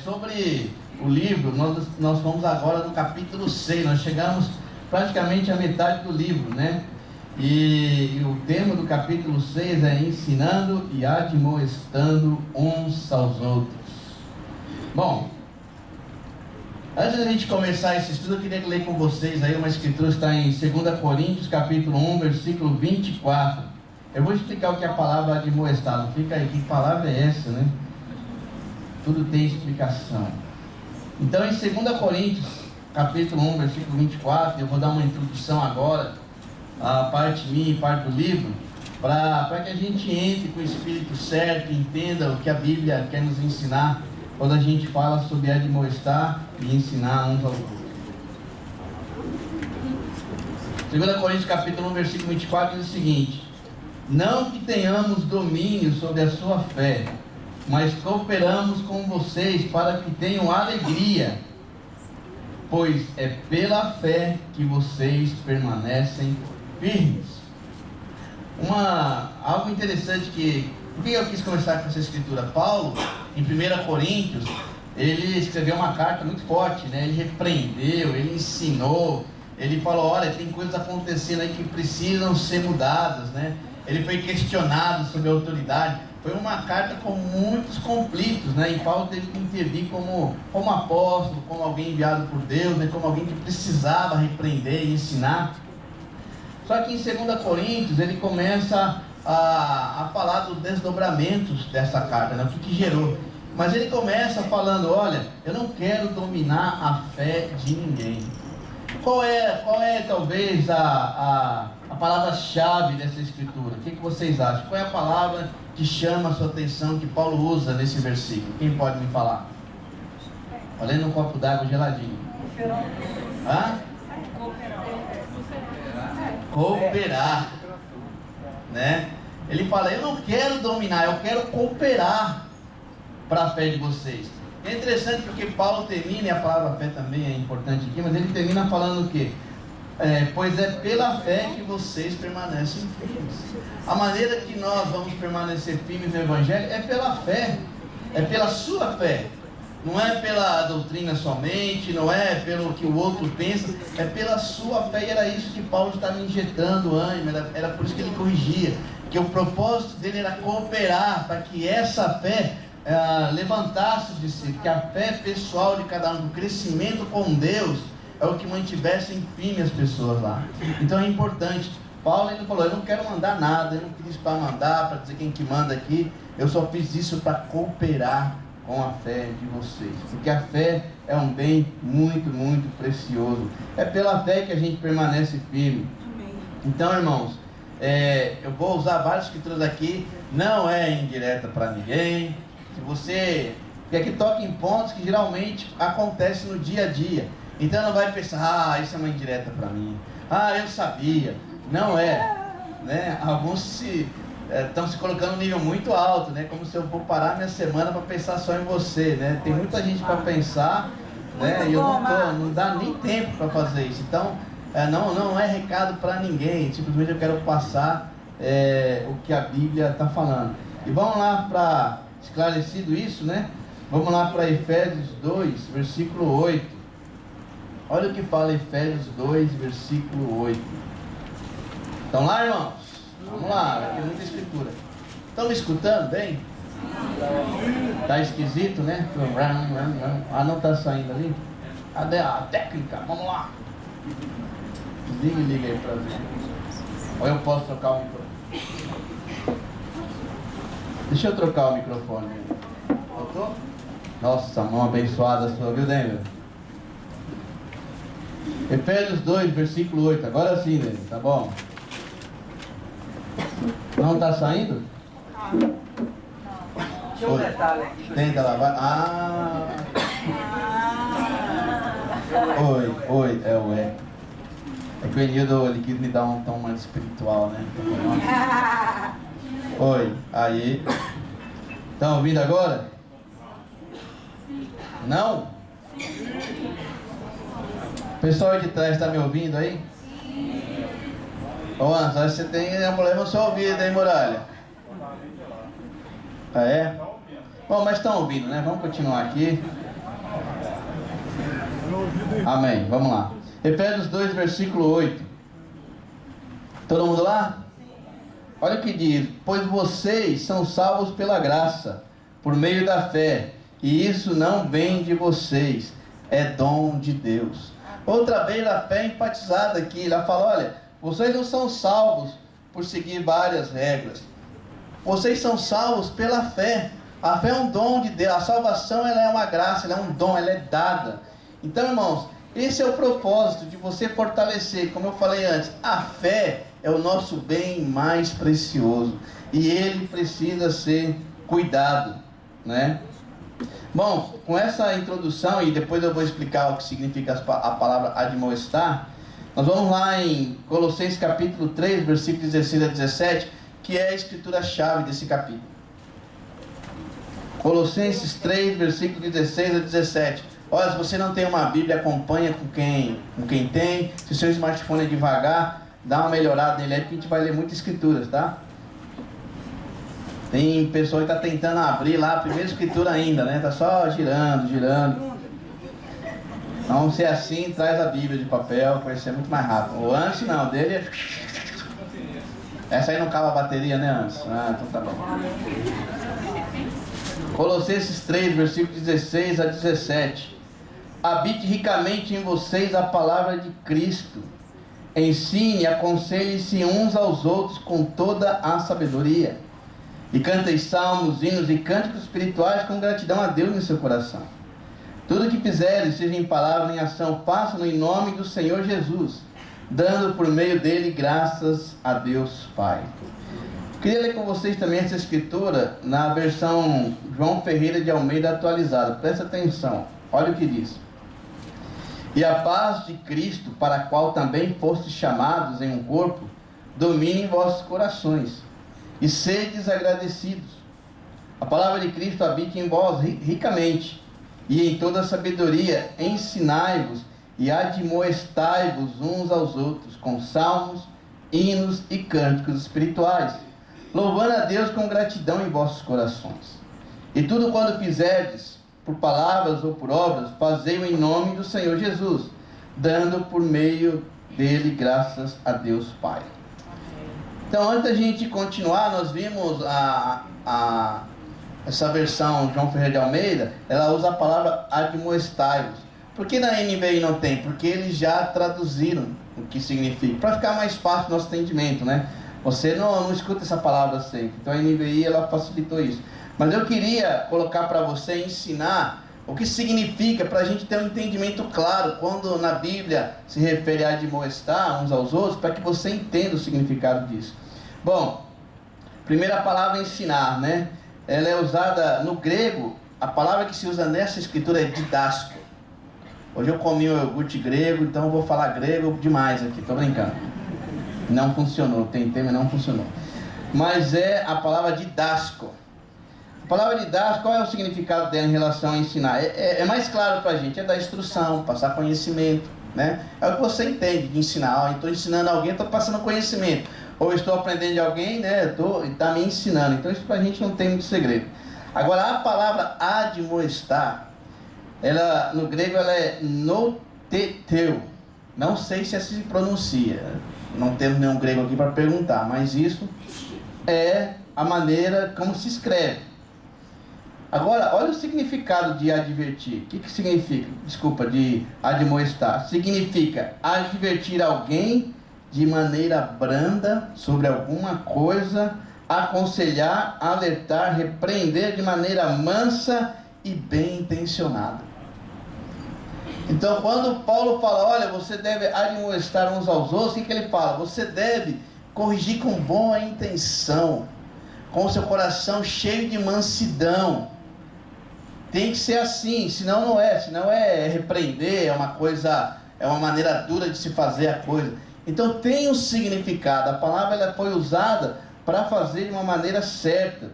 Sobre o livro, nós fomos agora no capítulo 6, nós chegamos praticamente à metade do livro, né? E o tema do capítulo 6 é ensinando e admoestando uns aos outros. Bom, antes da gente começar esse estudo, eu queria ler com vocês aí uma escritura que está em 2 Coríntios, capítulo 1, versículo 24. Eu vou explicar o que é a palavra admoestar, não fica aí, que palavra é essa, né? Tudo tem explicação. Então, em 2 Coríntios, capítulo 1, versículo 24, eu vou dar uma introdução agora, a parte minha e parte do livro, para que a gente entre com o espírito certo, entenda o que a Bíblia quer nos ensinar, quando a gente fala sobre admoestar e ensinar uns aos outros. 2 Coríntios, capítulo 1, versículo 24, diz o seguinte: não que tenhamos domínio sobre a sua fé, mas cooperamos com vocês para que tenham alegria, pois é pela fé que vocês permanecem firmes. Algo interessante por que eu quis começar com essa escritura? Paulo, em 1 Coríntios, ele escreveu uma carta muito forte, né? Ele repreendeu, ele ensinou, ele falou, olha, tem coisas acontecendo aí que precisam ser mudadas, né? Ele foi questionado sobre a autoridade. Foi uma carta com muitos conflitos, né? E Paulo teve que intervir como apóstolo, como alguém enviado por Deus, né? Como alguém que precisava repreender e ensinar. Só que em 2 Coríntios ele começa a falar dos desdobramentos dessa carta, né? O que gerou. Mas ele começa falando, olha, eu não quero dominar a fé de ninguém. Qual é talvez a palavra-chave dessa escritura? O que vocês acham? Qual é a palavra que chama a sua atenção, que Paulo usa nesse versículo? Quem pode me falar? Valendo um copo d'água geladinho. Hã? Cooperar. Né? Ele fala, eu não quero dominar, eu quero cooperar para a fé de vocês. É interessante porque Paulo termina, e a palavra fé também é importante aqui, mas ele termina falando o quê? Pois é pela fé que vocês permanecem firmes. A maneira que nós vamos permanecer firmes no Evangelho é pela fé, é pela sua fé. Não é pela doutrina somente, não é pelo que o outro pensa, é pela sua fé. E era isso que Paulo estava injetando ânimo, era por isso que ele corrigia, que o propósito dele era cooperar para que essa fé levantasse de si, que a fé pessoal de cada um, o crescimento com Deus, é o que mantivesse firme as pessoas lá. Então é importante. Paulo ele falou, eu não quero mandar nada, eu não fiz isso para mandar, para dizer quem que manda aqui, eu só fiz isso para cooperar com a fé de vocês, porque a fé é um bem muito, muito precioso. É pela fé que a gente permanece firme. Então, irmãos, eu vou usar várias escrituras aqui, não é indireta para ninguém. Se você, porque aqui toca em pontos que geralmente acontecem no dia a dia. Então não vai pensar, isso é uma indireta para mim. Eu sabia. Não é, né? Alguns estão se colocando num nível muito alto, né? Como se eu vou parar minha semana para pensar só em você, né? Tem muita gente para pensar, né? E eu não dá nem tempo para fazer isso. Então, não é recado para ninguém. Simplesmente eu quero passar o que a Bíblia está falando. E vamos lá para... Esclarecido isso, né? Vamos lá para Efésios 2, versículo 8. Olha o que fala Efésios 2, versículo 8. Estão lá, irmãos? Vamos lá, tem muita escritura. Estão me escutando bem? Está esquisito, né? Não está saindo ali? A técnica, vamos lá. Desliga e liga aí para ver. Ou eu posso trocar o microfone? Deixa eu trocar o microfone. Voltou? Nossa, mão abençoada sua, viu, Denver? Efésios 2, versículo 8. Agora sim, Denver, tá bom? Não tá saindo? Deixa eu detalhe aqui. Tenta lá, vai. Oi, é o é. É que o Enildo, ele quis me dar um tom mais espiritual, né? Oi, aí. Estão ouvindo agora? Não? O pessoal aí de trás está me ouvindo aí? Ô Anderson, acho que você tem a mulher no seu ouvido, hein, Muralha? É? Bom, mas estão ouvindo, né? Vamos continuar aqui. Amém, vamos lá. Efésios 2, versículo 8. Todo mundo lá? Olha o que diz: pois vocês são salvos pela graça, por meio da fé, e isso não vem de vocês, é dom de Deus. Outra vez a fé enfatizada aqui, ela fala: olha, vocês não são salvos por seguir várias regras, vocês são salvos pela fé. A fé é um dom de Deus, a salvação ela é uma graça, ela é um dom, ela é dada. Então, irmãos, esse é o propósito de você fortalecer, como eu falei antes, a fé é o nosso bem mais precioso e ele precisa ser cuidado, né? Bom, com essa introdução, e depois eu vou explicar o que significa a palavra admoestar, nós vamos lá em Colossenses capítulo 3, versículos 16 a 17, que é a escritura-chave desse capítulo. Colossenses 3, versículos 16 a 17. Olha, se você não tem uma Bíblia, acompanha com quem tem. Se o seu smartphone é devagar, dá uma melhorada nele aí, porque a gente vai ler muitas escrituras, tá? Tem pessoa que está tentando abrir lá a primeira escritura ainda, né? Está só girando. Então, se é assim, traz a Bíblia de papel, vai ser muito mais rápido. O antes não, dele é... Essa aí não acaba a bateria, né, antes? Ah, então tá bom. Colossenses 3, versículos 16 a 17. Habite ricamente em vocês a palavra de Cristo. Ensine e aconselhe-se uns aos outros com toda a sabedoria. E cantem salmos, hinos e cânticos espirituais com gratidão a Deus em seu coração. Tudo que fizerem, seja em palavra ou em ação, façam em nome do Senhor Jesus, dando por meio dele graças a Deus Pai. Queria ler com vocês também essa escritura na versão João Ferreira de Almeida atualizada. Presta atenção, olha o que diz. E a paz de Cristo, para a qual também fostes chamados em um corpo, domine em vossos corações, e sedes agradecidos. A palavra de Cristo habite em vós ricamente, e em toda sabedoria ensinai-vos e admoestai-vos uns aos outros, com salmos, hinos e cânticos espirituais, louvando a Deus com gratidão em vossos corações. E tudo quando fizerdes, por palavras ou por obras, fazei-o em nome do Senhor Jesus, dando por meio dele graças a Deus Pai. Então, antes da gente continuar, nós vimos essa versão João Ferreira de Almeida, ela usa a palavra admoestai-vos. Por que na NVI não tem? Porque eles já traduziram o que significa, para ficar mais fácil o nosso entendimento, né? Você não escuta essa palavra sempre. Então a NVI ela facilitou isso. Mas eu queria colocar para você, ensinar o que significa, para a gente ter um entendimento claro quando na Bíblia se refere a admoestar uns aos outros, para que você entenda o significado disso. Bom, primeira palavra ensinar, né? Ela é usada no grego, a palavra que se usa nessa escritura é didástico. Hoje eu comi o iogurte grego, então eu vou falar grego demais aqui, tô brincando. Não funcionou, tentei, mas não funcionou. Mas é a palavra didástico. A palavra didástico, qual é o significado dela em relação a ensinar? É mais claro pra gente, é dar instrução, passar conhecimento, né? É o que você entende de ensinar. Estou ensinando alguém, estou passando conhecimento. Ou estou aprendendo de alguém, né? Está me ensinando. Então isso pra gente não tem muito segredo. Agora a palavra admoestar, ela, no grego ela é noteteu. Não sei se assim se pronuncia. Não temos nenhum grego aqui para perguntar, mas isso é a maneira como se escreve. Agora, olha o significado de advertir. O que significa? Desculpa, de admoestar. Significa advertir alguém de maneira branda sobre alguma coisa, aconselhar, alertar, repreender de maneira mansa e bem intencionada. Então, quando Paulo fala, olha, você deve admoestar uns aos outros, o que ele fala? Você deve corrigir com boa intenção, com o seu coração cheio de mansidão. Tem que ser assim, senão é repreender, é uma maneira dura de se fazer a coisa. Então tem um significado, a palavra ela foi usada para fazer de uma maneira certa.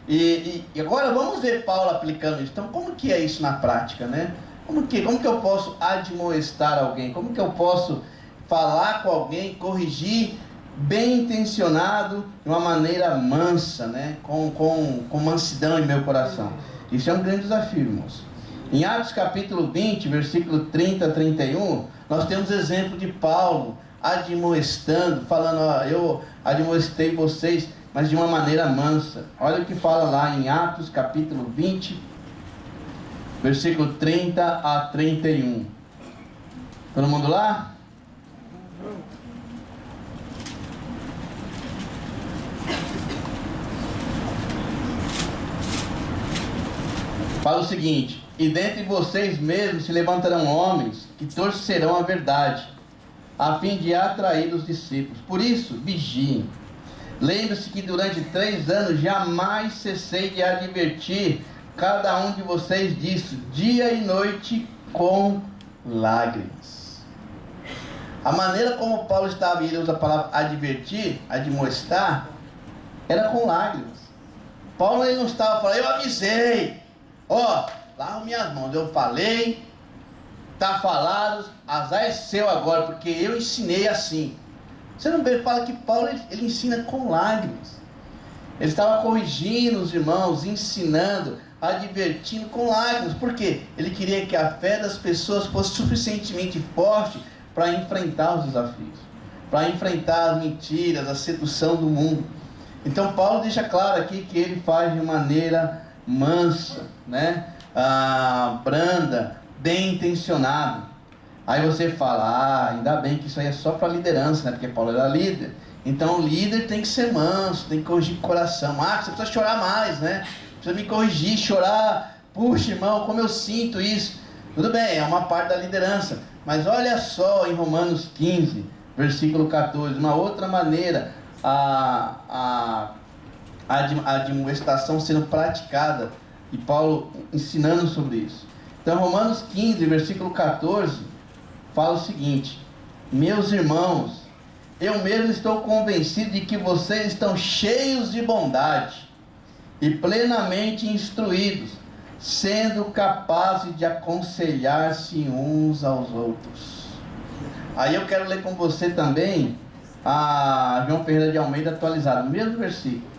E agora vamos ver Paulo aplicando isso. Então como que é isso na prática, né? Como que eu posso admoestar alguém? Como que eu posso falar com alguém, corrigir bem intencionado, de uma maneira mansa, né? Com mansidão em meu coração. Isso é um grande desafio, irmãos. Em Atos capítulo 20, versículo 30 a 31, nós temos exemplo de Paulo admoestando, falando, ó, eu admoestei vocês, mas de uma maneira mansa. Olha o que fala lá em Atos capítulo 20, versículo 30 a 31. Todo mundo lá? Fala o seguinte: e dentre vocês mesmos se levantarão homens que torcerão a verdade, a fim de atrair os discípulos. Por isso, vigiem. Lembre-se que durante 3 anos jamais cessei de advertir cada um de vocês disso, dia e noite, com lágrimas. A maneira como Paulo estava, e ele usa a palavra advertir, admoestar, era com lágrimas. Paulo ele não estava falando, eu avisei, ó, lava minhas mãos, eu falei, está falado, azar é seu agora, porque eu ensinei assim. Você não vê, fala que Paulo ele ensina com lágrimas. Ele estava corrigindo os irmãos, ensinando, advertindo com lágrimas. Por quê? Ele queria que a fé das pessoas fosse suficientemente forte para enfrentar os desafios, para enfrentar as mentiras, a sedução do mundo. Então Paulo deixa claro aqui que ele faz de maneira mansa, né? Branda, bem intencionado. Aí você fala, ainda bem que isso aí é só para liderança, né? Porque Paulo era líder. Então o líder tem que ser manso, tem que corrigir o coração. Você precisa chorar mais, né? Precisa me corrigir, chorar. Puxa, irmão, como eu sinto isso. Tudo bem, é uma parte da liderança. Mas olha só em Romanos 15, versículo 14, uma outra maneira a admoestação sendo praticada, e Paulo ensinando sobre isso. Então Romanos 15, versículo 14, fala o seguinte: meus irmãos, eu mesmo estou convencido de que vocês estão cheios de bondade e plenamente instruídos, sendo capazes de aconselhar-se uns aos outros. Aí eu quero ler com você também a João Ferreira de Almeida atualizado, no mesmo versículo.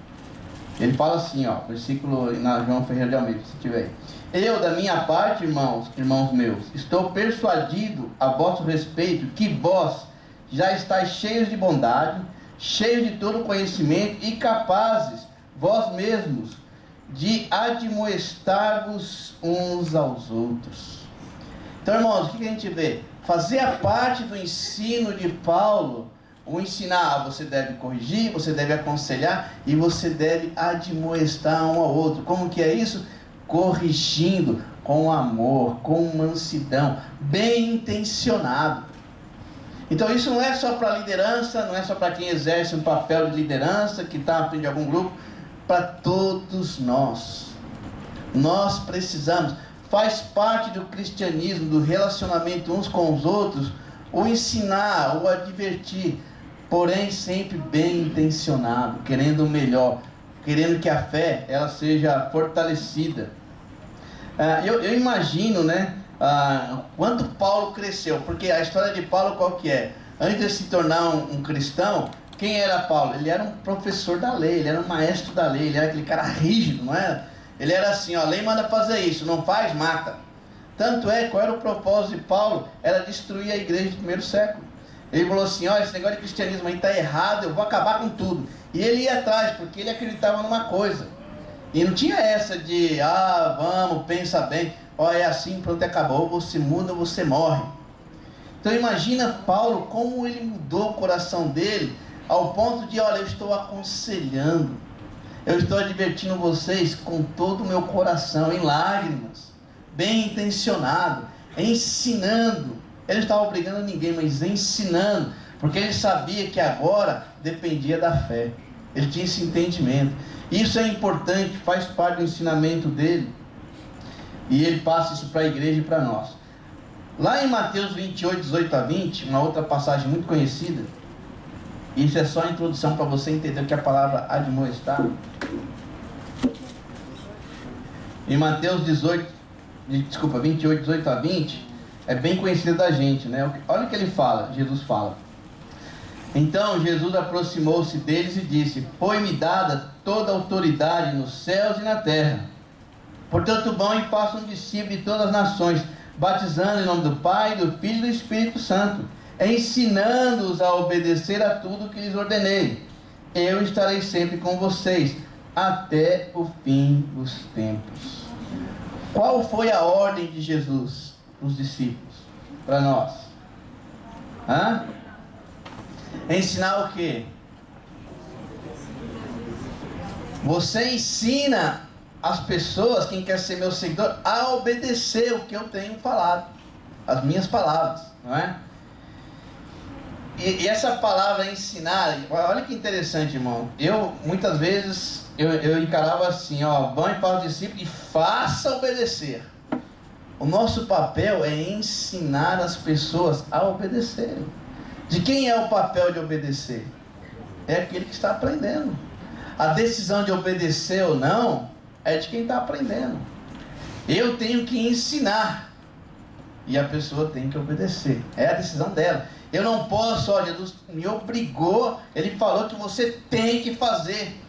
Ele fala assim, ó, versículo na João Ferreira de Almeida, se tiver. Eu, da minha parte, irmãos meus, estou persuadido a vosso respeito que vós já estáis cheios de bondade, cheios de todo conhecimento e capazes, vós mesmos, de admoestar-vos uns aos outros. Então, irmãos, o que a gente vê? Fazer a parte do ensino de Paulo, o ensinar, você deve corrigir, você deve aconselhar e você deve admoestar um ao outro. Como que é isso? Corrigindo com amor, com mansidão, bem intencionado. Então isso não é só para liderança, não é só para quem exerce um papel de liderança, que está à frente de algum grupo, para todos nós. Nós precisamos, faz parte do cristianismo, do relacionamento uns com os outros, o ensinar, o advertir, porém sempre bem intencionado, querendo o melhor, querendo que a fé ela seja fortalecida. Eu imagino, né, quanto Paulo cresceu, porque a história de Paulo qual que é? Antes de se tornar um cristão, quem era Paulo? Ele era um professor da lei, ele era um maestro da lei, ele era aquele cara rígido, não era? Ele era assim, ó, a lei manda fazer isso, não faz, mata. Tanto é, qual era o propósito de Paulo? Era destruir a igreja do primeiro século. Ele falou assim, ó, esse negócio de cristianismo aí está errado, eu vou acabar com tudo. E ele ia atrás, porque ele acreditava numa coisa. E não tinha essa de, vamos, pensa bem, ó, é assim, pronto, acabou, você muda, você morre. Então imagina Paulo, como ele mudou o coração dele, ao ponto de, olha, eu estou aconselhando, eu estou advertindo vocês com todo o meu coração, em lágrimas, bem intencionado, ensinando. Ele não estava obrigando ninguém, mas ensinando, porque ele sabia que agora dependia da fé. Ele tinha esse entendimento. Isso é importante, faz parte do ensinamento dele. E ele passa isso para a igreja e para nós. Lá em Mateus 28, 18 a 20, uma outra passagem muito conhecida. Isso é só a introdução para você entender o que a palavra admoestar. Em Mateus 28, 18 a 20, é bem conhecido da gente, né? Olha o que ele fala, Jesus fala. Então Jesus aproximou-se deles e disse: foi-me dada toda a autoridade nos céus e na terra. Portanto, vão e façam discípulos de todas as nações, batizando em nome do Pai, do Filho e do Espírito Santo, ensinando-os a obedecer a tudo que lhes ordenei. Eu estarei sempre com vocês, até o fim dos tempos. Qual foi a ordem de Jesus para os discípulos? Para nós? Ensinar o quê? Você ensina as pessoas, quem quer ser meu seguidor, a obedecer o que eu tenho falado, as minhas palavras, não é? E essa palavra ensinar, olha que interessante, irmão. Eu, muitas vezes, eu encarava assim, vão e façam discípulos e faça obedecer. O nosso papel é ensinar as pessoas a obedecerem. De quem é o papel de obedecer? É aquele que está aprendendo. A decisão de obedecer ou não é de quem está aprendendo. Eu tenho que ensinar e a pessoa tem que obedecer. É a decisão dela. Eu não posso, Jesus me obrigou, Ele falou que você tem que fazer.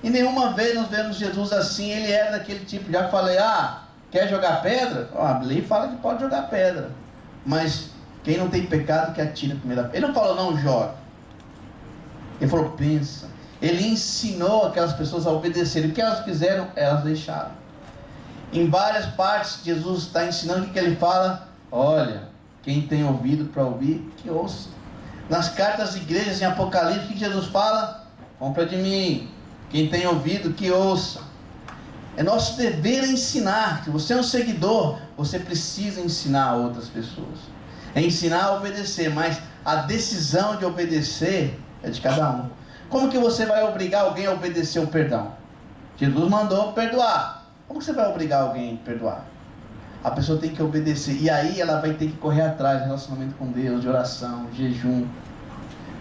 E nenhuma vez nós vemos Jesus assim. Ele era daquele tipo, já falei, quer jogar pedra? A lei fala que pode jogar pedra, mas quem não tem pecado que atira a primeira pedra. Ele não falou não joga, Ele falou pensa. Ele ensinou aquelas pessoas a obedecerem. O que elas fizeram, elas deixaram. Em várias partes Jesus está ensinando o que Ele fala. Olha, quem tem ouvido para ouvir, que ouça. Nas cartas às igrejas em Apocalipse, o que Jesus fala? Compra de mim. Quem tem ouvido, que ouça. É nosso dever ensinar. Se você é um seguidor, você precisa ensinar a outras pessoas. É ensinar a obedecer, mas a decisão de obedecer é de cada um. Como que você vai obrigar alguém a obedecer o perdão? Jesus mandou perdoar. Como que você vai obrigar alguém a perdoar? A pessoa tem que obedecer. E aí ela vai ter que correr atrás de relacionamento com Deus, de oração, de jejum.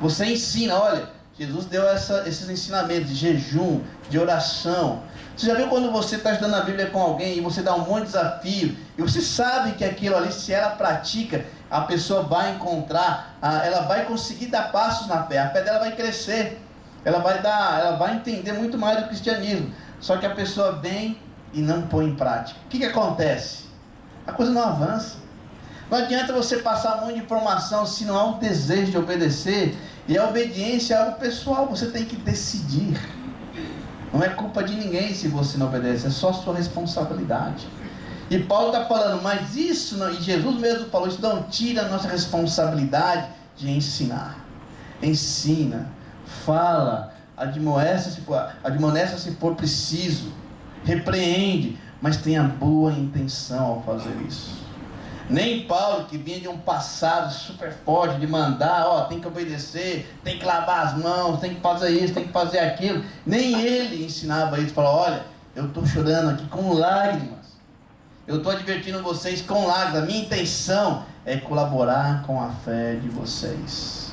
Você ensina, olha, Jesus deu esses ensinamentos de jejum, de oração. Você já viu quando você está estudando a Bíblia com alguém e você dá um monte de desafio, e você sabe que aquilo ali, se ela pratica, a pessoa vai encontrar, ela vai conseguir dar passos na fé, a fé dela vai crescer, ela vai entender muito mais do cristianismo. Só que a pessoa vem e não põe em prática. O que acontece? A coisa não avança. Não adianta você passar um monte de informação se não há um desejo de obedecer. E a obediência é algo pessoal, você tem que decidir. Não é culpa de ninguém se você não obedece, é só sua responsabilidade. E Paulo está falando, mas isso não, e Jesus mesmo falou, isso não tira a nossa responsabilidade de ensinar. Ensina, fala, admoesta se for preciso, repreende, mas tenha boa intenção ao fazer isso. Nem Paulo, que vinha de um passado super forte, de mandar, tem que obedecer, tem que lavar as mãos, tem que fazer isso, tem que fazer aquilo, nem ele ensinava isso. Falou, olha, eu estou chorando aqui com lágrimas, eu estou advertindo vocês com lágrimas, a minha intenção é colaborar com a fé de vocês.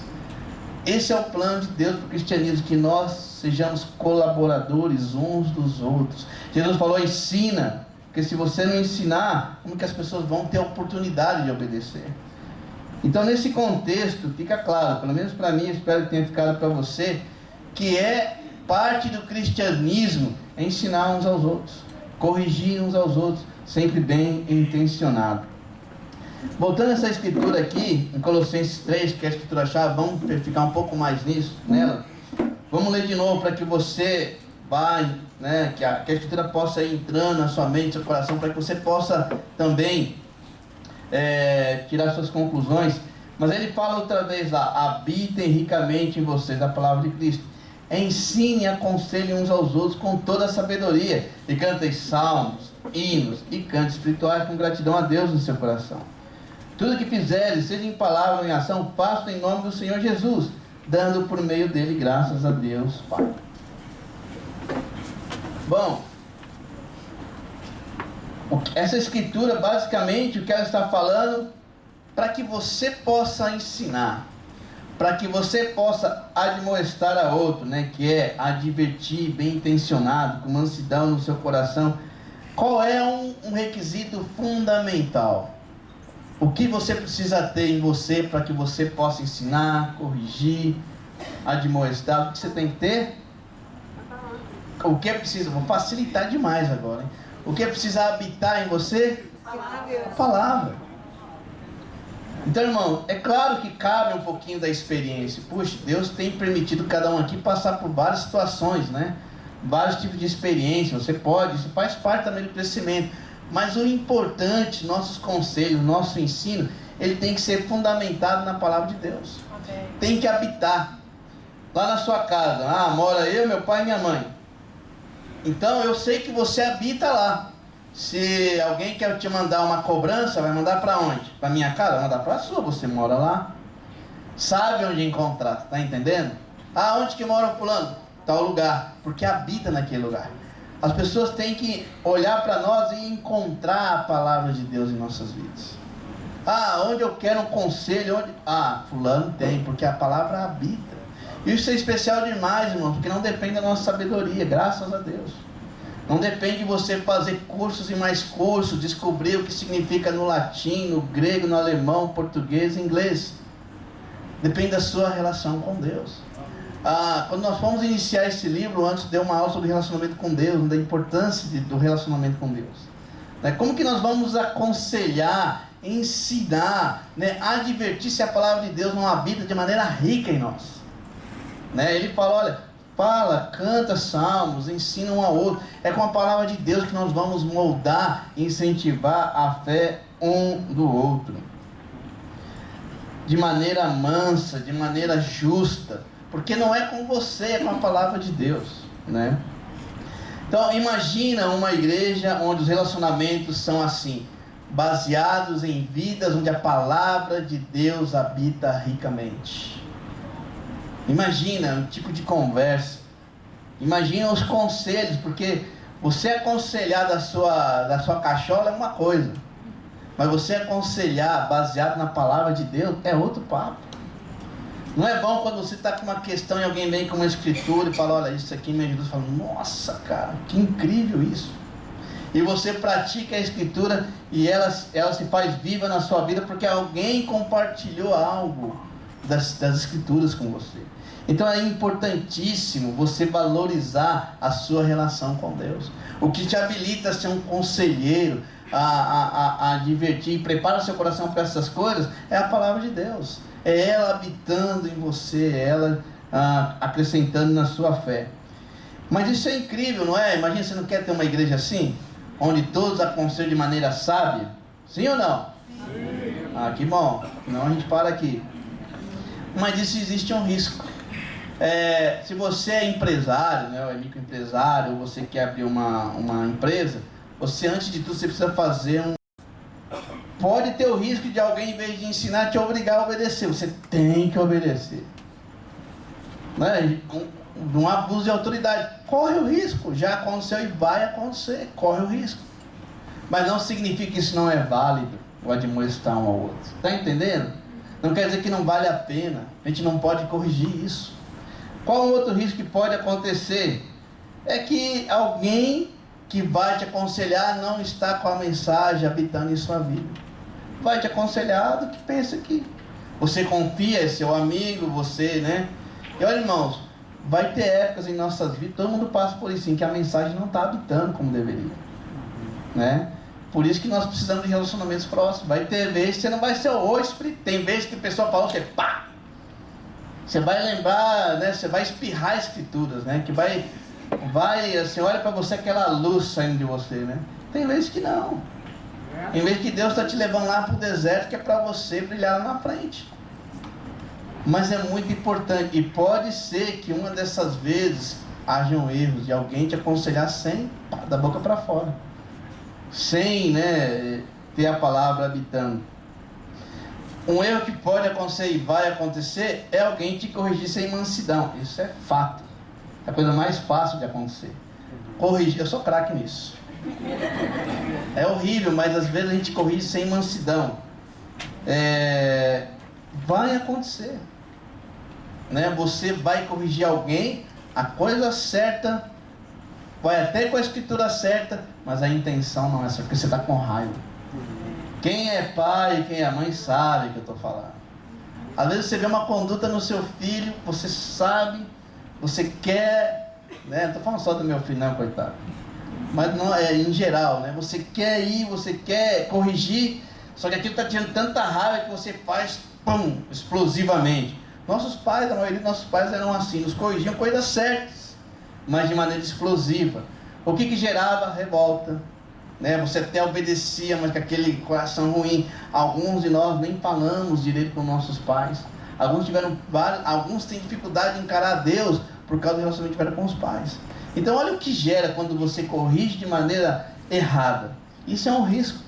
Esse é o plano de Deus para o cristianismo, que nós sejamos colaboradores uns dos outros. Jesus falou, ensina, porque se você não ensinar, como que as pessoas vão ter a oportunidade de obedecer? Então, nesse contexto, fica claro, pelo menos para mim, espero que tenha ficado para você, que é parte do cristianismo ensinar uns aos outros, corrigir uns aos outros, sempre bem intencionado. Voltando a essa escritura aqui, em Colossenses 3, que é a escritura-chave, vamos ficar um pouco mais nela. Vamos ler de novo para que você vai, que a escritura possa ir entrando na sua mente, no seu coração, para que você possa também tirar suas conclusões. Mas ele fala outra vez lá, habitem ricamente em vocês a palavra de Cristo. Ensine e aconselhem uns aos outros com toda a sabedoria, e cantem salmos, hinos e cantos espirituais com gratidão a Deus no seu coração. Tudo que fizerem, seja em palavra ou em ação, façam em nome do Senhor Jesus, dando por meio dele graças a Deus Pai. Bom, essa escritura, basicamente, o que ela está falando, para que você possa ensinar, para que você possa admoestar a outro, que é advertir, bem intencionado, com mansidão no seu coração. Qual é um requisito fundamental? O que você precisa ter em você para que você possa ensinar, corrigir, admoestar, o que você tem que ter? O que é preciso? Vou facilitar demais agora, hein? O que é preciso habitar em você? A palavra. Então, irmão, é claro que cabe um pouquinho da experiência. Puxa, Deus tem permitido cada um aqui passar por várias situações, né? Vários tipos de experiência. Você pode, isso faz parte também do crescimento. Mas o importante, nossos conselhos, nosso ensino, ele tem que ser fundamentado na palavra de Deus. Tem que habitar. Lá na sua casa, mora eu, meu pai e minha mãe. Então eu sei que você habita lá. Se alguém quer te mandar uma cobrança, vai mandar para onde? Para minha casa? Vai mandar para a sua, você mora lá. Sabe onde encontrar, tá entendendo? Onde que mora o fulano? Tal lugar, porque habita naquele lugar. As pessoas têm que olhar para nós e encontrar a palavra de Deus em nossas vidas. Onde eu quero um conselho, fulano tem, porque a palavra habita. Isso é especial demais, irmão, porque não depende da nossa sabedoria, graças a Deus. Não depende de você fazer cursos e mais cursos, descobrir o que significa no latim, no grego, no alemão, português, inglês. Depende da sua relação com Deus. Quando nós fomos iniciar esse livro, antes deu uma aula sobre relacionamento com Deus, da importância do relacionamento com Deus. Como que nós vamos aconselhar, ensinar, advertir se a palavra de Deus não habita de maneira rica em nós? Ele fala, fala, canta salmos, ensina um ao outro. É com a palavra de Deus que nós vamos moldar e incentivar a fé um do outro. De maneira mansa, de maneira justa. Porque não é com você, é com a palavra de Deus, né? Então imagina uma igreja onde os relacionamentos são assim, baseados em vidas onde a palavra de Deus habita ricamente. Imagina um tipo de conversa. Imagina os conselhos, porque você aconselhar da sua cachola é uma coisa, mas você aconselhar baseado na palavra de Deus é outro papo. Não é bom quando você está com uma questão e alguém vem com uma escritura e fala, olha, isso aqui me ajuda. Você fala, nossa, cara, que incrível isso. E você pratica a escritura e ela se faz viva na sua vida porque alguém compartilhou algo das escrituras com você. Então é importantíssimo você valorizar a sua relação com Deus. O que te habilita a ser um conselheiro, a advertir e prepara o seu coração para essas coisas, é a palavra de Deus. É ela habitando em você, é ela acrescentando na sua fé. Mas isso é incrível, não é? Imagina, você não quer ter uma igreja assim? Onde todos aconselham de maneira sábia? Sim ou não? Sim. Que bom. Senão a gente para aqui. Mas isso existe um risco. Se você é empresário, ou é microempresário, ou você quer abrir uma empresa, você, antes de tudo, você precisa fazer Pode ter o risco de alguém, em vez de ensinar, te obrigar a obedecer. Você tem que obedecer. Um abuso de autoridade. Corre o risco. Já aconteceu e vai acontecer. Corre o risco. Mas não significa que isso não é válido, o admoestar um ao outro. Está entendendo? Não quer dizer que não vale a pena. A gente não pode corrigir isso. Qual o outro risco que pode acontecer? É que alguém que vai te aconselhar não está com a mensagem habitando em sua vida. Vai te aconselhar do que pensa que você confia, é seu amigo, você, né? E olha, irmãos, vai ter épocas em nossas vidas, todo mundo passa por isso, em que a mensagem não está habitando como deveria, né? Por isso que nós precisamos de relacionamentos próximos. Vai ter vezes que você não vai ser hoje, tem vezes que a pessoa fala, você pá! Você vai lembrar, né? Você vai espirrar escrituras, né? Que vai assim, olha para você aquela luz saindo de você, né? Tem vezes que não. Em vez que Deus está te levando lá para o deserto, que é para você brilhar lá na frente. Mas é muito importante. E pode ser que uma dessas vezes hajam erros de alguém te aconselhar sem, da boca para fora. Sem, né, ter a palavra habitando. Um erro que pode acontecer e vai acontecer é alguém te corrigir sem mansidão. Isso é fato. É a coisa mais fácil de acontecer. Corrigir, eu sou craque nisso. É horrível, mas às vezes a gente corrige sem mansidão. Vai acontecer, né? Você vai corrigir alguém, a coisa certa, vai até com a escritura certa, mas a intenção não é essa, porque você está com raiva. Quem é pai, quem é mãe sabe o que eu estou falando. Às vezes você vê uma conduta no seu filho, você sabe, você quer, né? Não estou falando só do meu filho, não, coitado. Mas não, é em geral, né? Você quer ir, você quer corrigir, só que aquilo está tirando tanta raiva que você faz, pum, explosivamente. Nossos pais, a maioria dos nossos pais eram assim, nos corrigiam coisas certas, mas de maneira explosiva. O que gerava? Revolta, né? Você até obedecia, mas com aquele coração ruim. Alguns de nós nem falamos direito com nossos pais. Alguns têm dificuldade de encarar Deus por causa do relacionamento que tiveram com os pais. Então olha o que gera quando você corrige de maneira errada. Isso é um risco.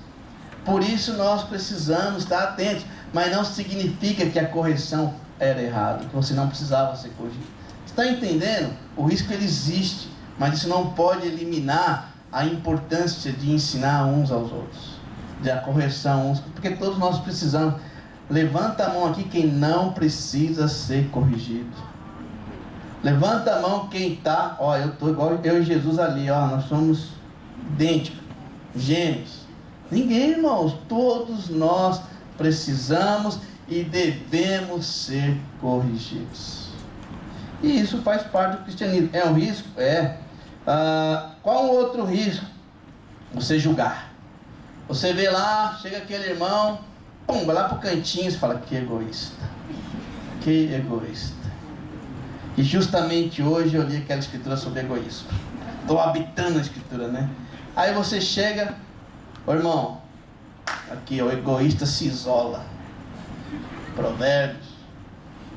Por isso nós precisamos estar atentos. Mas não significa que a correção era errada, que você não precisava ser corrigido. Está entendendo? O risco ele existe, mas isso não pode eliminar a importância de ensinar uns aos outros, de a correção uns, porque todos nós precisamos. Levanta a mão aqui quem não precisa ser corrigido. Levanta a mão quem está, ó, eu estou igual eu e Jesus ali, ó, nós somos idênticos, gêmeos. Ninguém, irmãos, todos nós precisamos e devemos ser corrigidos. E isso faz parte do cristianismo. É um risco? É. Qual o outro risco? Você julgar. Você vê lá, chega aquele irmão, pum, vai lá pro cantinho e fala, que egoísta. Que egoísta. E justamente hoje eu li aquela escritura sobre egoísmo. Estou habitando a escritura, né? Aí você chega, ô irmão, aqui, o egoísta se isola. Provérbios,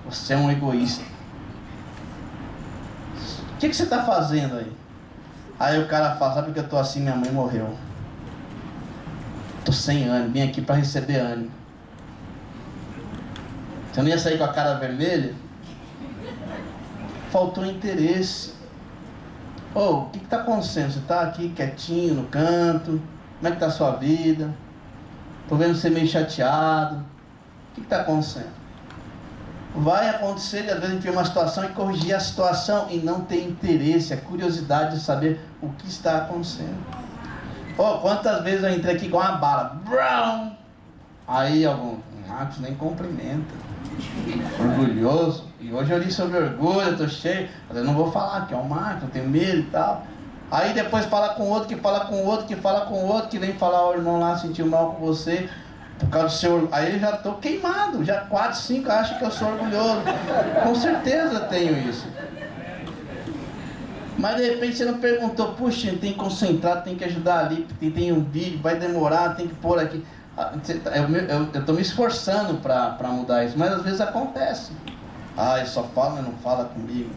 você é um egoísta. O que você está fazendo aí? Aí o cara fala, sabe porque eu estou assim, minha mãe morreu. Estou sem ânimo, vim aqui para receber ânimo. Você não ia sair com a cara vermelha? Faltou interesse. O que está acontecendo? Você está aqui quietinho no canto? Como é que está a sua vida? Estou vendo você meio chateado. O que está acontecendo? Vai acontecer, às vezes a gente vê uma situação e corrigir a situação e não ter interesse, a curiosidade de saber o que está acontecendo. Quantas vezes eu entrei aqui com uma bala, Brown! Aí algum Marcos nem cumprimenta, orgulhoso. E hoje eu li sobre orgulho, eu estou cheio, mas eu não vou falar que é o Marcos, eu tenho medo e tal. Aí depois fala com outro, que fala com outro, que fala com outro, que vem falar, o irmão lá sentiu mal com você, por causa do seu... Aí eu já estou queimado, já 4, 5 acham que eu sou orgulhoso. Com certeza tenho isso. Mas de repente você não perguntou, puxa, tem que concentrar, tem que ajudar ali, tem um vídeo, vai demorar, tem que pôr aqui. Eu estou me esforçando para mudar isso, mas às vezes acontece. Ele só fala, mas não fala comigo.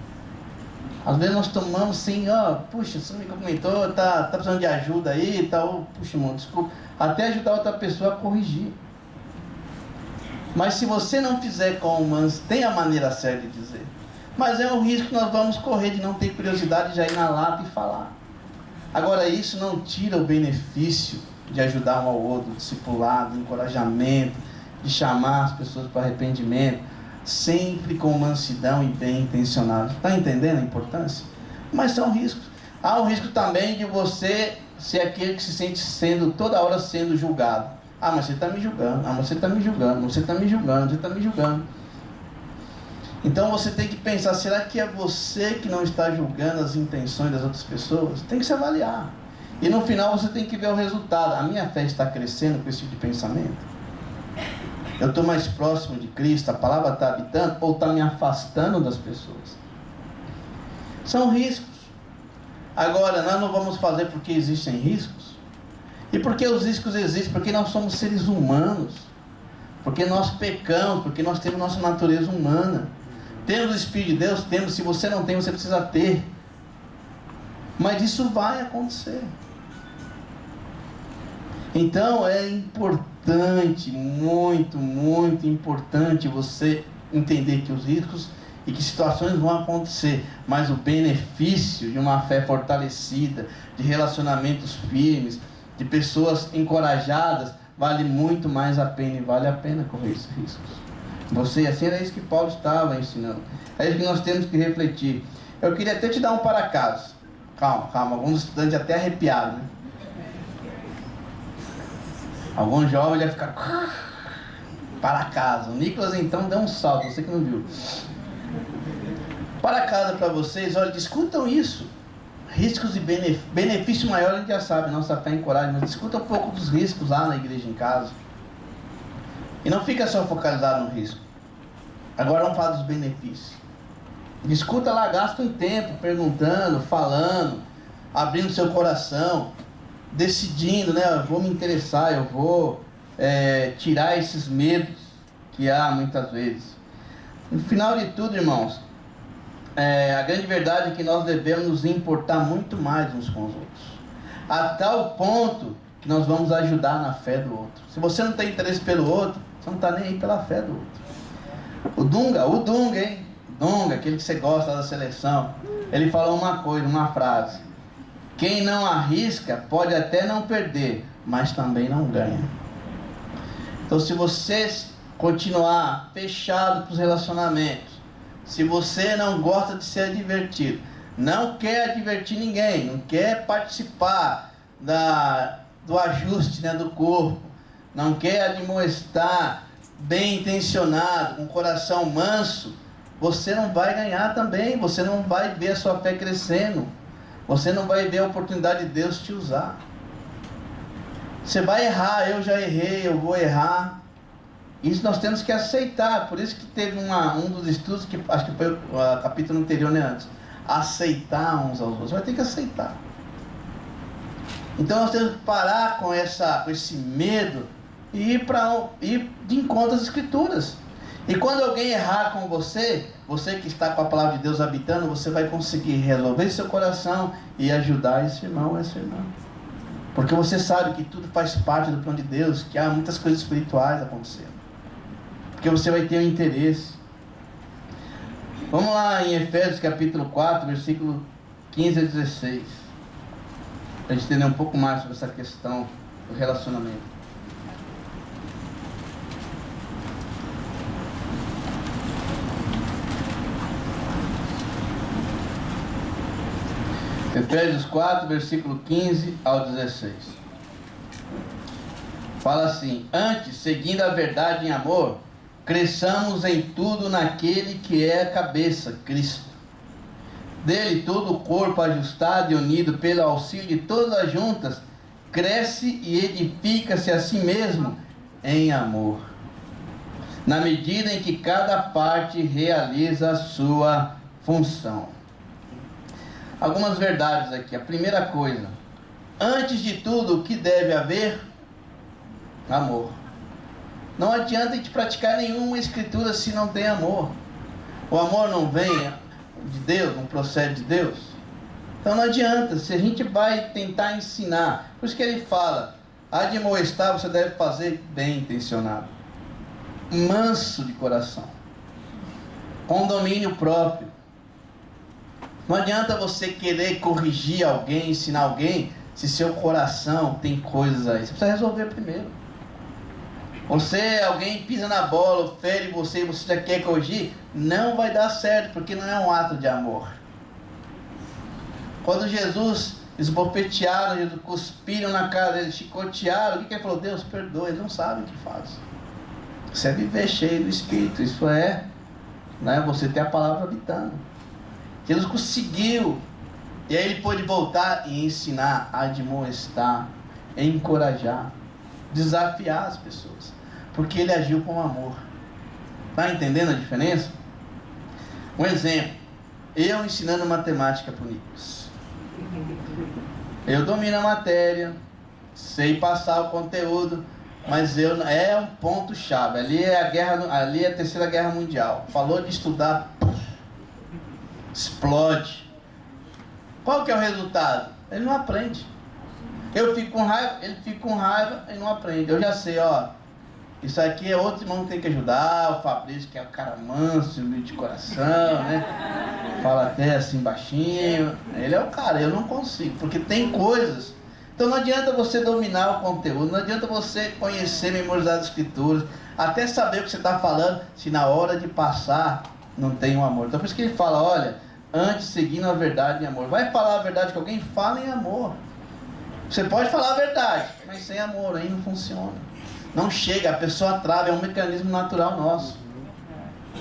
Às vezes nós tomamos assim, puxa, você me comentou, tá precisando de ajuda aí e tal, puxa, irmão, desculpa. Até ajudar outra pessoa a corrigir. Mas se você não fizer com humanos, tem a maneira certa de dizer. Mas é um risco que nós vamos correr de não ter curiosidade de já ir na lata e falar. Agora isso não tira o benefício de ajudar um ao outro, discipulado, encorajamento, de chamar as pessoas para arrependimento, sempre com mansidão e bem intencionado. Está entendendo a importância? Mas são riscos. Há o risco também de você ser aquele que se sente toda hora sendo julgado. Mas você está me julgando, você está me julgando, você está me julgando, você está me julgando. Então você tem que pensar, será que é você que não está julgando as intenções das outras pessoas? Tem que se avaliar. E no final você tem que ver o resultado. A minha fé está crescendo com esse tipo de pensamento? Eu estou mais próximo de Cristo, a palavra está habitando, ou está me afastando das pessoas? São riscos. Agora, nós não vamos fazer porque existem riscos. E por que os riscos existem? Porque nós somos seres humanos. Porque nós pecamos, porque nós temos nossa natureza humana. Temos o Espírito de Deus? Temos. Se você não tem, você precisa ter. Mas isso vai acontecer. Então é importante, muito, muito importante você entender que os riscos e que situações vão acontecer, mas o benefício de uma fé fortalecida, de relacionamentos firmes, de pessoas encorajadas, vale muito mais a pena e vale a pena correr esses riscos. Assim era isso que Paulo estava ensinando. É isso que nós temos que refletir. Eu queria até te dar um para-caso. Calma, alguns estudantes até arrepiaram, né? Alguns jovens já ficaram... Para casa. O Nicolas então deu um salto, você que não viu. Para casa para vocês, olha, discutam isso. Riscos e benefício maior a gente já sabe, nossa fé encoraja, mas discuta um pouco dos riscos lá na igreja, em casa. E não fica só focalizado no risco. Agora vamos falar dos benefícios. Discuta lá, gasta um tempo perguntando, falando, abrindo seu coração, decidindo, né? Eu vou me interessar, eu vou tirar esses medos que há muitas vezes. No final de tudo, irmãos, a grande verdade é que nós devemos nos importar muito mais uns com os outros, a tal ponto que nós vamos ajudar na fé do outro. Se você não tem interesse pelo outro, você não está nem aí pela fé do outro. O Dunga, hein? Dunga, aquele que você gosta da seleção, ele falou uma frase: quem não arrisca pode até não perder, mas também não ganha. Então, se você continuar fechado para os relacionamentos, se você não gosta de ser advertido, não quer advertir ninguém, não quer participar do ajuste, né, do corpo, não quer admoestar, bem intencionado, com coração manso, você não vai ganhar também, você não vai ver a sua fé crescendo, você não vai ver a oportunidade de Deus te usar. Você vai errar, eu já errei, eu vou errar. Isso nós temos que aceitar. Por isso que teve um dos estudos, que acho que foi o capítulo anterior, né, antes. Aceitar uns aos outros. Vai ter que aceitar. Então nós temos que parar com esse medo e ir de encontro às Escrituras. E quando alguém errar com você, você que está com a palavra de Deus habitando, você vai conseguir resolver seu coração e ajudar esse irmão ou essa irmã. Porque você sabe que tudo faz parte do plano de Deus, que há muitas coisas espirituais acontecendo. Porque você vai ter um interesse. Vamos lá em Efésios capítulo 4, versículo 15 a 16. Para a gente entender um pouco mais sobre essa questão do relacionamento. Efésios 4, versículo 15 ao 16. Fala assim: antes, seguindo a verdade em amor, cresçamos em tudo naquele que é a cabeça, Cristo. Dele todo o corpo ajustado e unido pelo auxílio de todas as juntas, cresce e edifica-se a si mesmo em amor, na medida em que cada parte realiza a sua função. Algumas verdades aqui. A primeira coisa: antes de tudo, o que deve haver? Amor. Não adianta a gente praticar nenhuma escritura se não tem amor. O amor não vem de Deus, não procede de Deus. Então não adianta. Se a gente vai tentar ensinar, por isso que ele fala: admoestar você deve fazer bem intencionado, manso de coração, com domínio próprio. Não adianta você querer corrigir alguém, ensinar alguém, se seu coração tem coisas aí. Você precisa resolver primeiro. Alguém pisa na bola, fere você e você já quer corrigir, não vai dar certo, porque não é um ato de amor. Quando Jesus esbofetearam, Jesus cuspiram na cara dele, chicotearam, o que ele falou? Deus perdoa, eles não sabem o que faz. Isso é viver cheio do Espírito, isso é, né, você ter a palavra habitando. Jesus conseguiu, e aí ele pôde voltar e ensinar, admoestar, encorajar, desafiar as pessoas, porque ele agiu com amor. Está entendendo a diferença? Um exemplo: eu ensinando matemática para o Nicolas, eu domino a matéria, sei passar o conteúdo, mas é um ponto chave. Ali é a Terceira Guerra Mundial. Falou de estudar, explode. Qual que é o resultado? Ele não aprende. Eu fico com raiva, ele fica com raiva e não aprende. Eu já sei, isso aqui é outro irmão que tem que ajudar. O Fabrício, que é o cara manso, humilde de coração, né? Fala até assim baixinho. Ele é o cara, eu não consigo, porque tem coisas. Então não adianta você dominar o conteúdo, não adianta você conhecer, memorizar as escrituras, até saber o que você está falando, se na hora de passar não tem um amor. Então por isso que ele fala: olha, antes seguindo a verdade em amor. Vai falar a verdade com alguém? Fala em amor. Você pode falar a verdade, mas sem amor aí não funciona. Não chega, a pessoa trava, é um mecanismo natural nosso.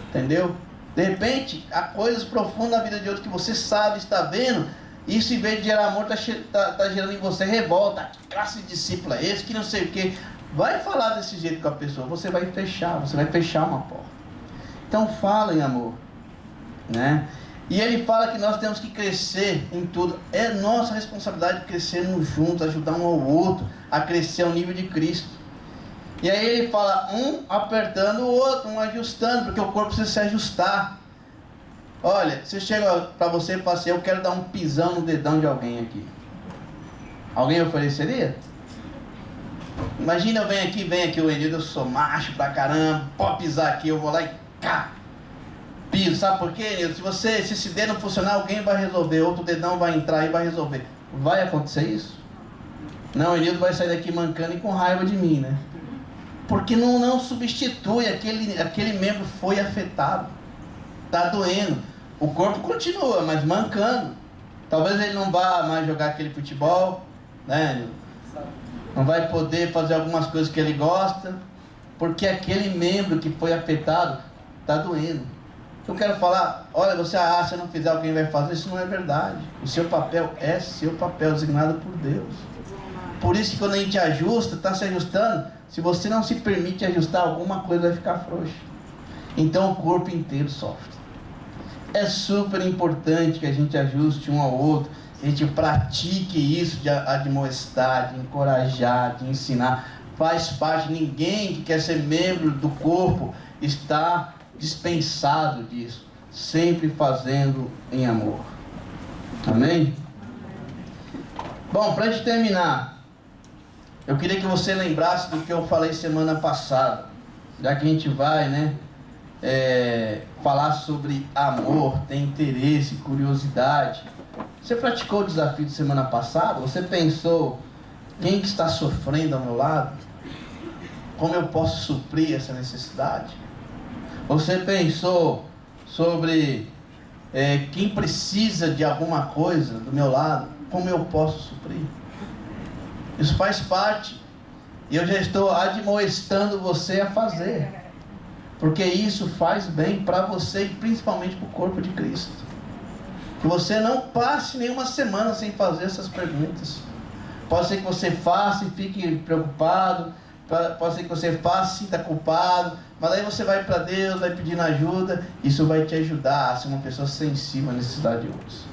Entendeu? De repente, há coisas profundas na vida de outro que você sabe, está vendo. Isso, em vez de gerar amor, está gerando em você revolta. Que classe de discípulo é esse? Que não sei o que. Vai falar desse jeito com a pessoa. Você vai fechar uma porta. Então fala em amor, né? E ele fala que nós temos que crescer em tudo. É nossa responsabilidade crescermos juntos, ajudar um ao outro a crescer ao nível de Cristo. E aí ele fala, um apertando o outro, um ajustando, porque o corpo precisa se ajustar. Olha, se chega para você e fala assim, eu quero dar um pisão no dedão de alguém aqui. Alguém ofereceria? Imagina eu venho aqui o Enildo, eu sou macho pra caramba, pode pisar aqui, eu vou lá e cá, piso. Sabe por quê, Enildo? Se esse dedo não funcionar, alguém vai resolver, outro dedão vai entrar e vai resolver. Vai acontecer isso? Não, o Enildo vai sair daqui mancando e com raiva de mim, né? Porque não substitui, aquele membro foi afetado, está doendo, o corpo continua, mas mancando. Talvez ele não vá mais jogar aquele futebol, né? Não vai poder fazer algumas coisas que ele gosta, porque aquele membro que foi afetado está doendo. Eu quero falar, olha, você se eu não fizer, alguém vai fazer, isso não é verdade. O seu papel é seu papel, designado por Deus. Por isso que quando a gente ajusta, está se ajustando. Se você não se permite ajustar, alguma coisa vai ficar frouxa. Então o corpo inteiro sofre. É super importante que a gente ajuste um ao outro, a gente pratique isso de admoestar, de encorajar, de ensinar. Faz parte, ninguém que quer ser membro do corpo está dispensado disso. Sempre fazendo em amor. Amém? Bom, para a gente terminar, eu queria que você lembrasse do que eu falei semana passada, já que a gente vai, né, falar sobre amor, tem interesse, curiosidade. Você praticou o desafio de semana passada? Você pensou, quem que está sofrendo ao meu lado? Como eu posso suprir essa necessidade? Você pensou sobre quem precisa de alguma coisa do meu lado? Como eu posso suprir? Isso faz parte. E eu já estou admoestando você a fazer. Porque isso faz bem para você e principalmente para o corpo de Cristo. Que você não passe nenhuma semana sem fazer essas perguntas. Pode ser que você faça e fique preocupado. Pode ser que você faça e sinta culpado. Mas aí você vai para Deus, vai pedindo ajuda. Isso vai te ajudar a ser uma pessoa sensível à necessidade de outros.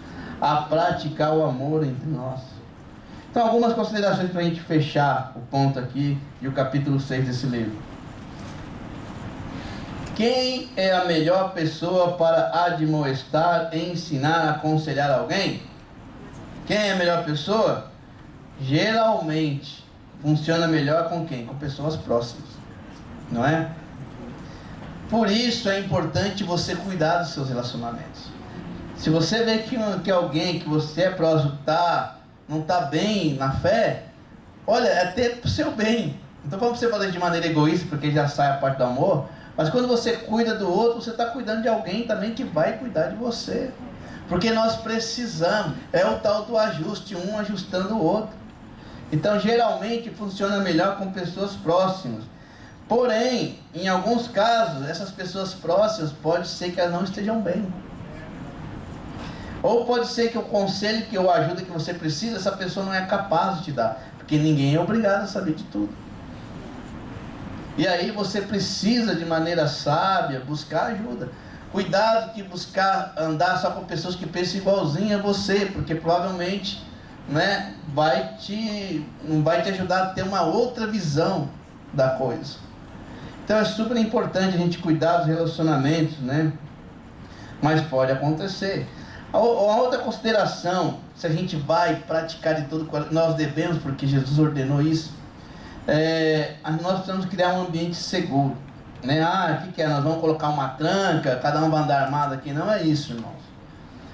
A praticar o amor entre nós. Então, algumas considerações para a gente fechar o ponto aqui e o capítulo 6 desse livro. Quem é a melhor pessoa para admoestar, ensinar, aconselhar alguém? Quem é a melhor pessoa? Geralmente, funciona melhor com quem? Com pessoas próximas, não é? Por isso é importante você cuidar dos seus relacionamentos. Se você vê que alguém que você é próximo não está bem na fé, olha, é até para o seu bem. Então vamos você fazer de maneira egoísta, porque já sai a parte do amor. Mas quando você cuida do outro, você está cuidando de alguém também que vai cuidar de você. Porque nós precisamos, é o tal do ajuste, um ajustando o outro. Então geralmente funciona melhor com pessoas próximas. Porém, em alguns casos, essas pessoas próximas, pode ser que elas não estejam bem. Ou pode ser que o conselho, que a ajuda que você precisa, essa pessoa não é capaz de te dar. Porque ninguém é obrigado a saber de tudo. E aí você precisa, de maneira sábia, buscar ajuda. Cuidado que buscar andar só com pessoas que pensam igualzinho a você, porque provavelmente, né, não vai te ajudar a ter uma outra visão da coisa. Então é super importante a gente cuidar dos relacionamentos, né? Mas pode acontecer. A outra consideração, se a gente vai praticar de todo o coração, nós devemos, porque Jesus ordenou isso, nós precisamos criar um ambiente seguro, né? O que é? Nós vamos colocar uma tranca, cada um vai andar armado aqui? Não é isso, irmãos.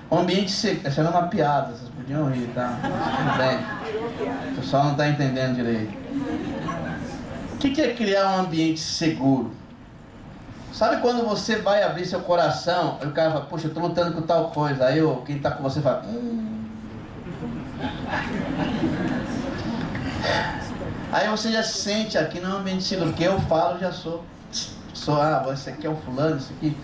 Um ambiente seguro, essa era uma piada, vocês podiam rir, tá? Tudo bem. O pessoal não está entendendo direito. O que é criar um ambiente seguro? Sabe quando você vai abrir seu coração, e o cara fala, poxa, eu estou lutando com tal coisa, aí quem está com você fala, Aí você já se sente aqui no ambiente seguro, que eu falo, já sou, esse aqui é o fulano, esse aqui.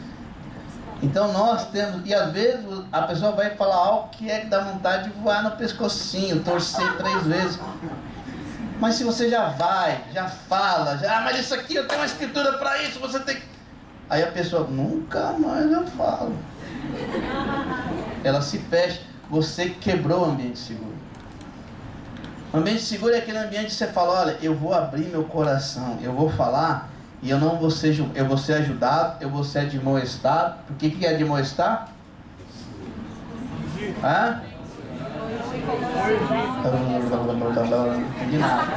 Então nós temos, e às vezes a pessoa vai falar algo que é que dá vontade de voar no pescocinho, torcer 3 vezes. Mas se você já vai, já fala, mas isso aqui eu tenho uma escritura para isso, você tem que... Aí a pessoa, nunca mais eu falo. Ela se fecha, você quebrou o ambiente seguro. O ambiente seguro é aquele ambiente que você fala, olha, eu vou abrir meu coração, eu vou falar, e eu não vou ser, eu vou ser ajudado, eu vou ser admoestado. Por que é admoestar? Hã? Não entendi nada.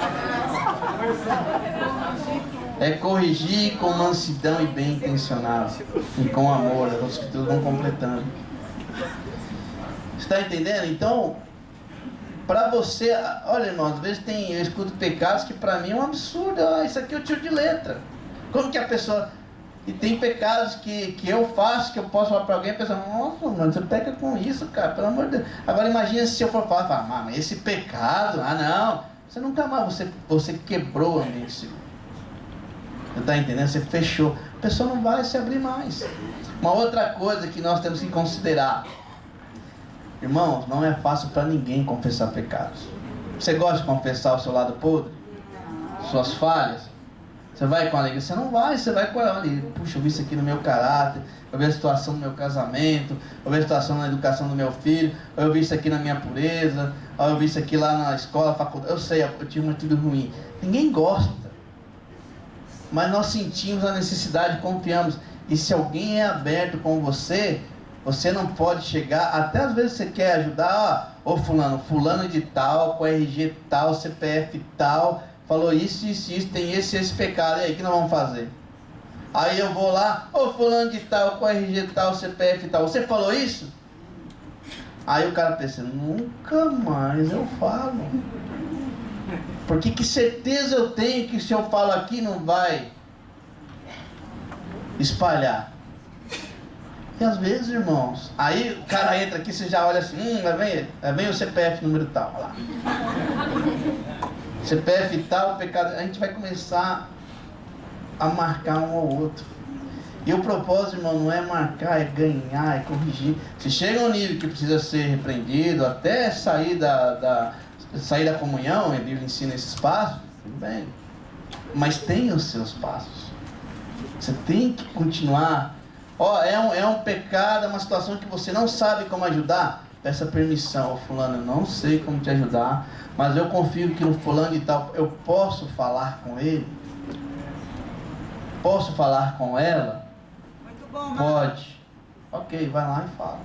É corrigir com mansidão e bem intencionado, e com amor, as escrituras vão completando. Está entendendo? Então, para você, olha irmão, às vezes eu escuto pecados que para mim é um absurdo. Isso aqui eu tiro de letra. Como que a pessoa... E tem pecados que eu faço, que eu posso falar para alguém, a pessoa, nossa, mano, você peca com isso, cara, pelo amor de Deus. Agora imagina se eu for falar, mas esse pecado, não, você nunca mais, você quebrou o ambiente seguro. Você está entendendo? Você fechou. A pessoa não vai se abrir mais. Uma outra coisa que nós temos que considerar, irmãos, não é fácil para ninguém confessar pecados. Você gosta de confessar o seu lado podre? Suas falhas? Você vai com alegria? Você não vai, você vai com alegria. Puxa, eu vi isso aqui no meu caráter, eu vi a situação do meu casamento, eu vi a situação na educação do meu filho, eu vi isso aqui na minha pureza, eu vi isso aqui lá na escola, faculdade. Eu sei, eu tive uma atitude ruim. Ninguém gosta. Mas nós sentimos a necessidade, confiamos. E se alguém é aberto com você, você não pode chegar, até às vezes você quer ajudar, ô fulano de tal, com RG tal, CPF tal, falou isso, tem esse pecado, e aí, o que nós vamos fazer? Aí eu vou lá, ô fulano de tal, com RG tal, CPF tal, você falou isso? Aí o cara pensa, nunca mais eu falo. Porque que certeza eu tenho que se eu falo aqui não vai espalhar. E às vezes, irmãos, aí o cara entra aqui, você já olha assim, lá vem o CPF número tal, lá. CPF tal, pecado, a gente vai começar a marcar um ao outro. E o propósito, irmão, não é marcar, é ganhar, é corrigir. Se chega a um nível que precisa ser repreendido, até sair da comunhão, a Bíblia ensina esses passos, tudo bem. Mas tem os seus passos. Você tem que continuar. É um pecado, é uma situação que você não sabe como ajudar. Peça permissão, fulano, eu não sei como te ajudar, mas eu confio que no fulano e tal, eu posso falar com ele? Posso falar com ela? Muito bom, pode. Ok, vai lá e fala.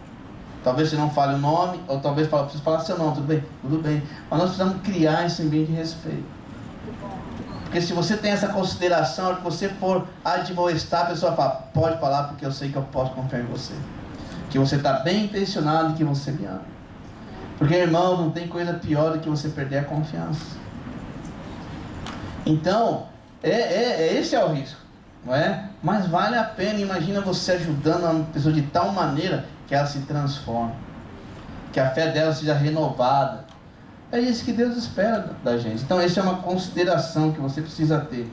Talvez você não fale o nome, ou talvez precise falar seu nome, tudo bem? Tudo bem. Mas nós precisamos criar esse ambiente de respeito. Porque se você tem essa consideração, que você for admoestar, a pessoa fala, pode falar porque eu sei que eu posso confiar em você. Que você está bem intencionado e que você me ama. Porque, irmão, não tem coisa pior do que você perder a confiança. Então, esse é o risco, não é? Mas vale a pena. Imagina você ajudando uma pessoa de tal maneira que ela se transforme, que a fé dela seja renovada. É isso que Deus espera da gente. Então essa é uma consideração que você precisa ter.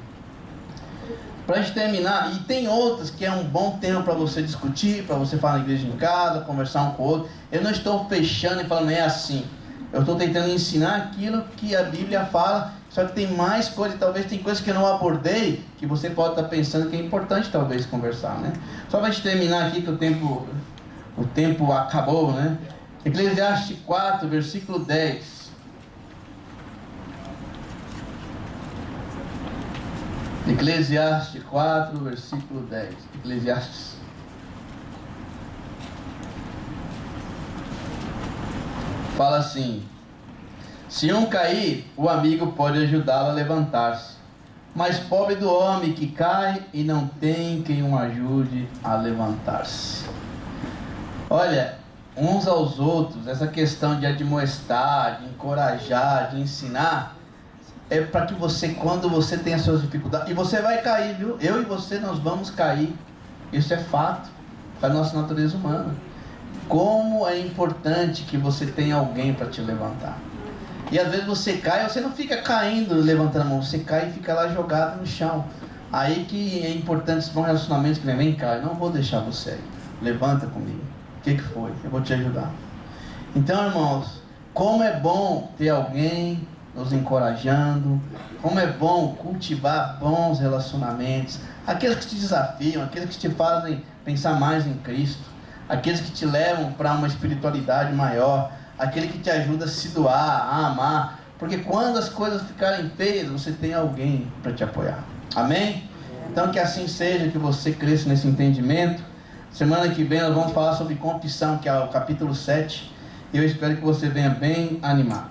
Para a gente terminar, e tem outras que é um bom tema para você discutir, para você falar na igreja em casa, conversar um com o outro. Eu não estou fechando e falando, é assim. Eu estou tentando ensinar aquilo que a Bíblia fala, só que tem mais coisas, talvez tem coisas que eu não abordei, que você pode estar pensando que é importante talvez conversar, né? Só para a gente terminar aqui, que o tempo acabou, né? Eclesiastes 4, versículo 10. Eclesiastes 4, versículo 10. Eclesiastes. Fala assim: se um cair, o amigo pode ajudá-lo a levantar-se. Mas pobre do homem que cai e não tem quem o ajude a levantar-se. Olha, uns aos outros, essa questão de admoestar, de encorajar, de ensinar, é para que você, quando você tem as suas dificuldades, e você vai cair, viu? Eu e você, nós vamos cair. Isso é fato, da nossa natureza humana. Como é importante que você tenha alguém para te levantar. E às vezes você cai, você não fica caindo levantando a mão, você cai e fica lá jogado no chão. Aí que é importante esses bons relacionamentos que vem cá, eu não vou deixar você aí. Levanta comigo. O que foi? Eu vou te ajudar. Então, irmãos, como é bom ter alguém nos encorajando, como é bom cultivar bons relacionamentos, aqueles que te desafiam, aqueles que te fazem pensar mais em Cristo, aqueles que te levam para uma espiritualidade maior, aquele que te ajuda a se doar, a amar, porque quando as coisas ficarem feias, você tem alguém para te apoiar. Amém? Então que assim seja, que você cresça nesse entendimento. Semana que vem nós vamos falar sobre confissão, que é o capítulo 7, e eu espero que você venha bem animado.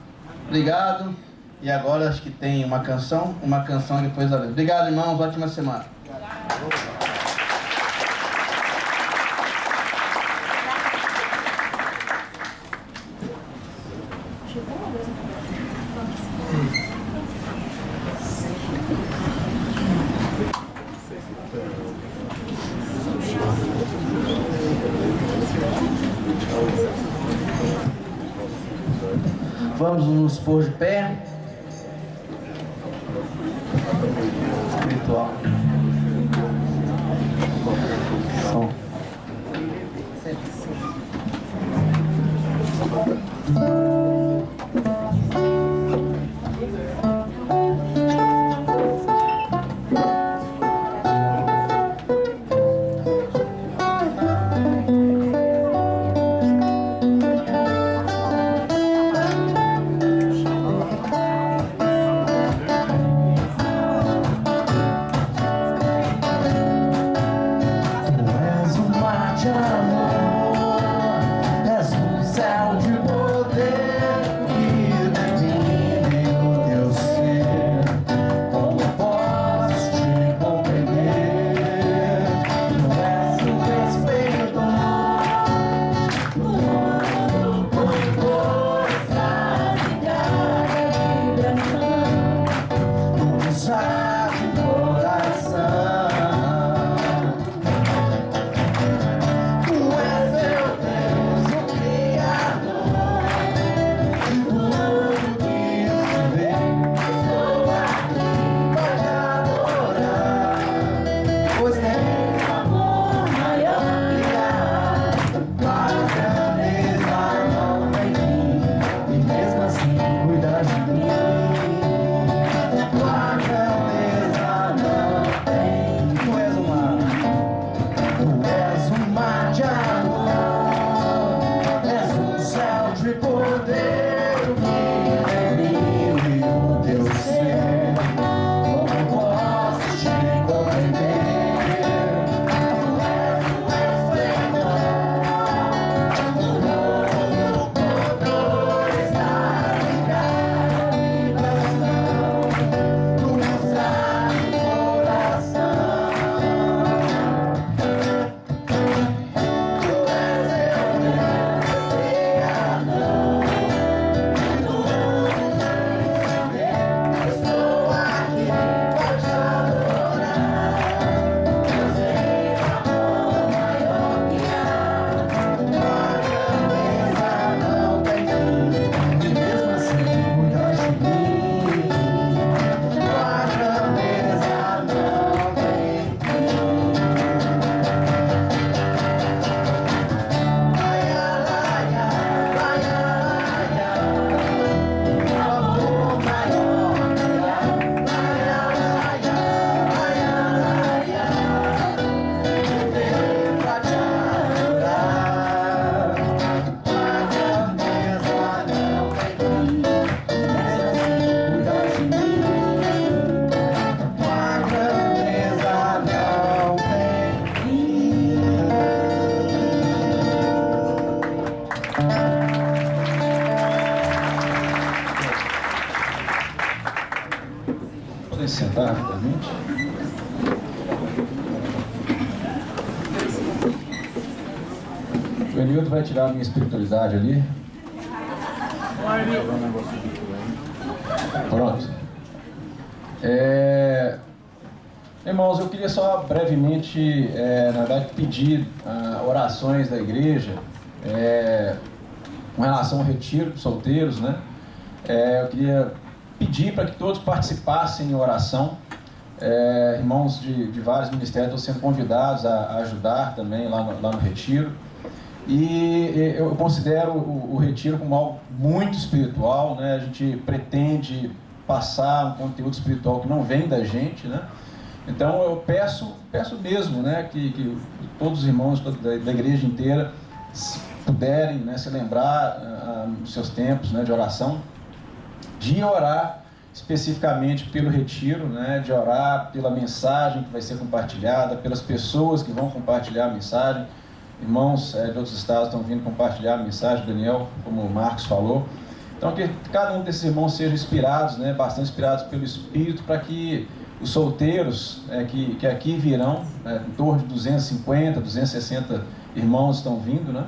Obrigado. E agora acho que tem uma canção e depois a vez. Obrigado, irmãos, ótima semana. Vamos nos pôr de pé. Espiritual. Som. Sentar rapidamente. O Enildo vai tirar a minha espiritualidade ali. Pronto. Irmãos, eu queria só brevemente, na verdade, pedir orações da igreja com relação ao retiro dos solteiros, né? eu queria pedir para que todos participassem em oração. Irmãos de vários ministérios estão sendo convidados a ajudar também lá no retiro. E eu considero o retiro como algo muito espiritual, né? A gente pretende passar um conteúdo espiritual que não vem da gente, né? Então eu peço mesmo, né, que todos os irmãos da igreja inteira, se puderem, né, se lembrar nos seus tempos, né, de oração, de orar especificamente pelo retiro, né, de orar pela mensagem que vai ser compartilhada, pelas pessoas que vão compartilhar a mensagem. Irmãos de outros estados estão vindo compartilhar a mensagem, Daniel, como o Marcos falou. Então que cada um desses irmãos sejam inspirados, né, bastante inspirados pelo Espírito, para que os solteiros que aqui virão, em torno de 250, 260 irmãos estão vindo, né?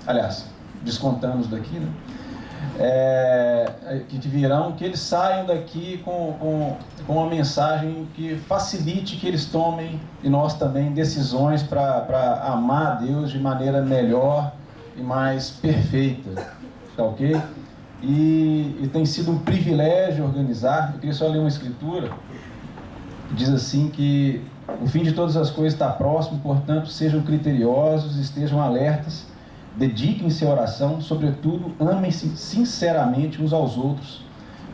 Aliás, descontando os daqui, né? Que virão, que eles saiam daqui com uma mensagem que facilite que eles tomem, e nós também, decisões para amar a Deus de maneira melhor e mais perfeita, tá ok? E tem sido um privilégio organizar. Eu queria só ler uma escritura que diz assim que o fim de todas as coisas está próximo, portanto sejam criteriosos, estejam alertas, dediquem-se à oração, sobretudo amem-se sinceramente uns aos outros,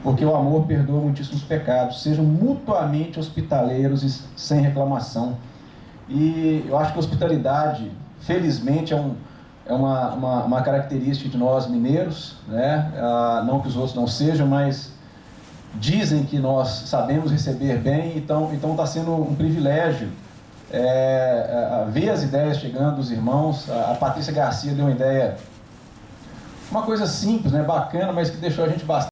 porque o amor perdoa muitíssimos pecados. Sejam mutuamente hospitaleiros e sem reclamação. E eu acho que a hospitalidade, felizmente, é uma característica de nós mineiros, né? Não que os outros não sejam, mas dizem que nós sabemos receber bem. Então está sendo um privilégio ver as ideias chegando dos irmãos. A Patrícia Garcia deu uma ideia, uma coisa simples, né, bacana, mas que deixou a gente bastante